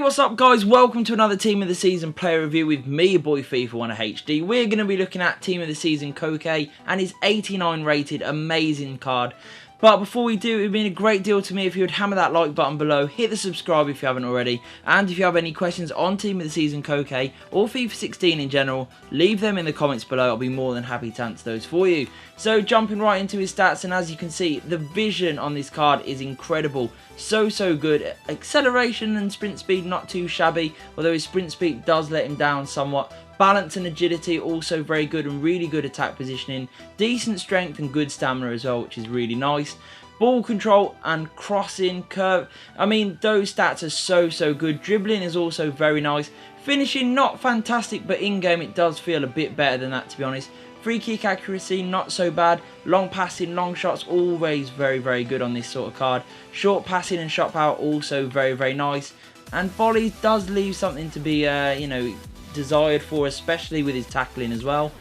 What's up guys, welcome to another Team of the Season player review with me, your boy FIFA 1 HD. We're going to be looking at Team of the Season Koke and his 89 rated amazing card. But before we do, it would mean a great deal to me if you would hammer that like button below, hit the subscribe if you haven't already, and if you have any questions on Team of the Season Koke or FIFA 16 in general, leave them in the comments below. I'll be more than happy to answer those for you. So jumping right into his stats, and as you can see, the vision on this card is incredible. So good. Acceleration and sprint speed not too shabby, although his sprint speed does let him down somewhat. Balance and agility also very good, and really good attack positioning. Decent strength and good stamina as well, which is really nice. Ball control and crossing, curve, I mean those stats are so good. Dribbling is also very nice. Finishing not fantastic, but in game it does feel a bit better than that, to be honest. Free kick accuracy not so bad. Long passing, long shots always very good on this sort of card. Short passing and shot power also very nice. And volleys does leave something to be you know, desired for, especially with his tackling as well.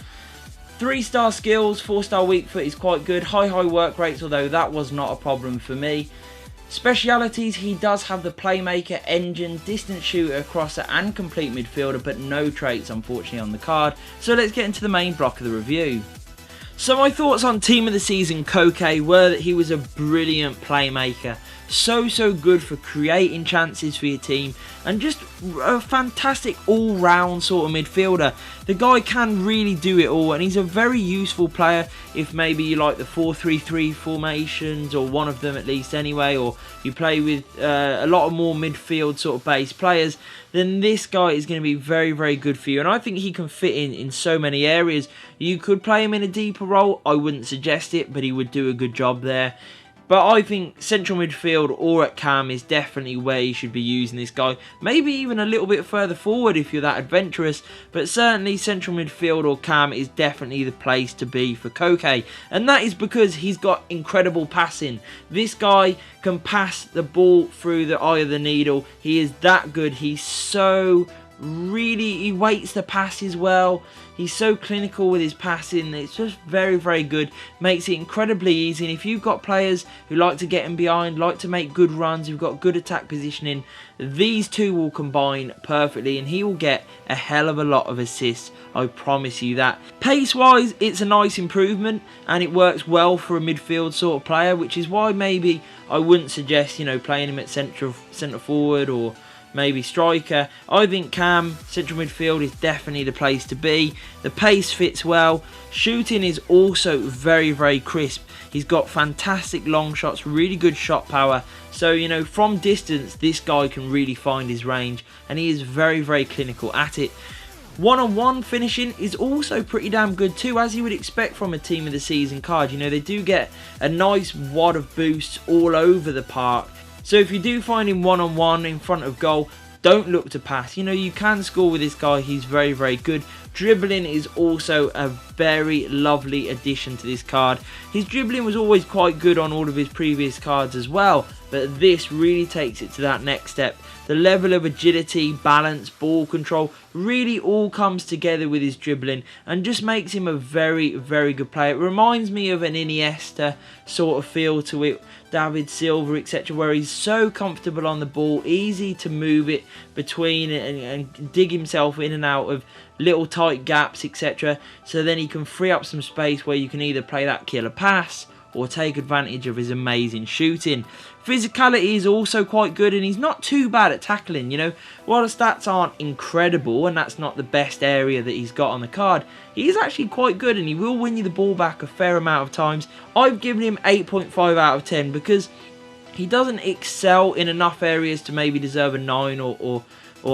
3-star skills, 4-star weak foot is quite good. High work rates, although that was not a problem for me. Specialities, he does have the playmaker, engine, distance shooter, crosser and complete midfielder, but no traits unfortunately on the card. So let's get into the main block of the review. So my thoughts on Team of the Season Koke were that he was a brilliant playmaker. So good for creating chances for your team, and just a fantastic all-round sort of midfielder. The guy can really do it all, and he's a very useful player if maybe you like the 4-3-3 formations, or one of them at least anyway, or you play with a lot of more midfield sort of base players. Then this guy is going to be very good for you, and I think he can fit in so many areas. You could play him in a deeper role. I wouldn't suggest it, but he would do a good job there. But I think central midfield or at cam is definitely where you should be using this guy. Maybe even a little bit further forward if you're that adventurous. But certainly central midfield or cam is definitely the place to be for Koke. And that is because he's got incredible passing. This guy can pass the ball through the eye of the needle. He is that good. He's so he waits the passes well. He's so clinical with his passing. It's just very good. Makes it incredibly easy. And if you've got players who like to get in behind, like to make good runs, who've got good attack positioning, these two will combine perfectly, and he will get a hell of a lot of assists. I promise you that. Pace wise, it's a nice improvement, and it works well for a midfield sort of player, which is why maybe I wouldn't suggest, you know, playing him at centre forward or maybe striker. I think cam, central midfield is definitely the place to be. The pace fits well. Shooting is also very crisp. He's got fantastic long shots, really good shot power. So, you know, from distance, this guy can really find his range, and he is very clinical at it. One-on-one finishing is also pretty damn good too, as you would expect from a Team of the Season card. You know, they do get a nice wad of boosts all over the park. So if you do find him one-on-one in front of goal, don't look to pass. You know, you can score with this guy. He's very good. Dribbling is also a very lovely addition to this card. His dribbling was always quite good on all of his previous cards as well, but this really takes it to that next step. The level of agility, balance, ball control really all comes together with his dribbling, and just makes him a very good player. It reminds me of an Iniesta sort of feel to it, David Silva, etc., where he's so comfortable on the ball, easy to move it between and dig himself in and out of little tight gaps, etc. So then he can free up some space where you can either play that killer pass or take advantage of his amazing shooting. Physicality is also quite good, and he's not too bad at tackling. You know, while the stats aren't incredible, and that's not the best area that he's got on the card, he is actually quite good, and he will win you the ball back a fair amount of times. I've given him 8.5 out of 10 because he doesn't excel in enough areas to maybe deserve a 9 or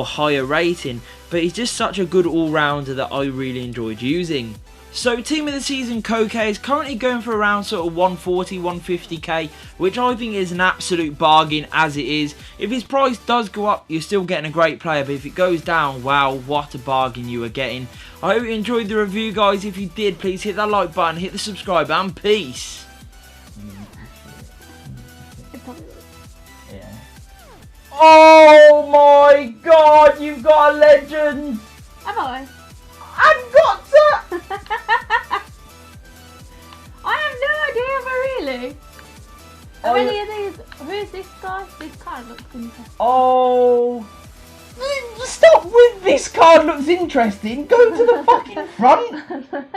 higher rating, but he's just such a good all-rounder that I really enjoyed using. So Team of the Season Koke is currently going for around sort of 140, 150k, which I think is an absolute bargain as it is. If his price does go up, you're still getting a great player, but if it goes down, wow, what a bargain you are getting. I hope you enjoyed the review, guys. If you did, please hit that like button, hit the subscribe, and peace. Oh my god, you've got a legend! Have I? I've got to! I have no idea if I really. How many of these? Who's this guy? This card looks interesting. Oh, with this card looks interesting. Go to the fucking front.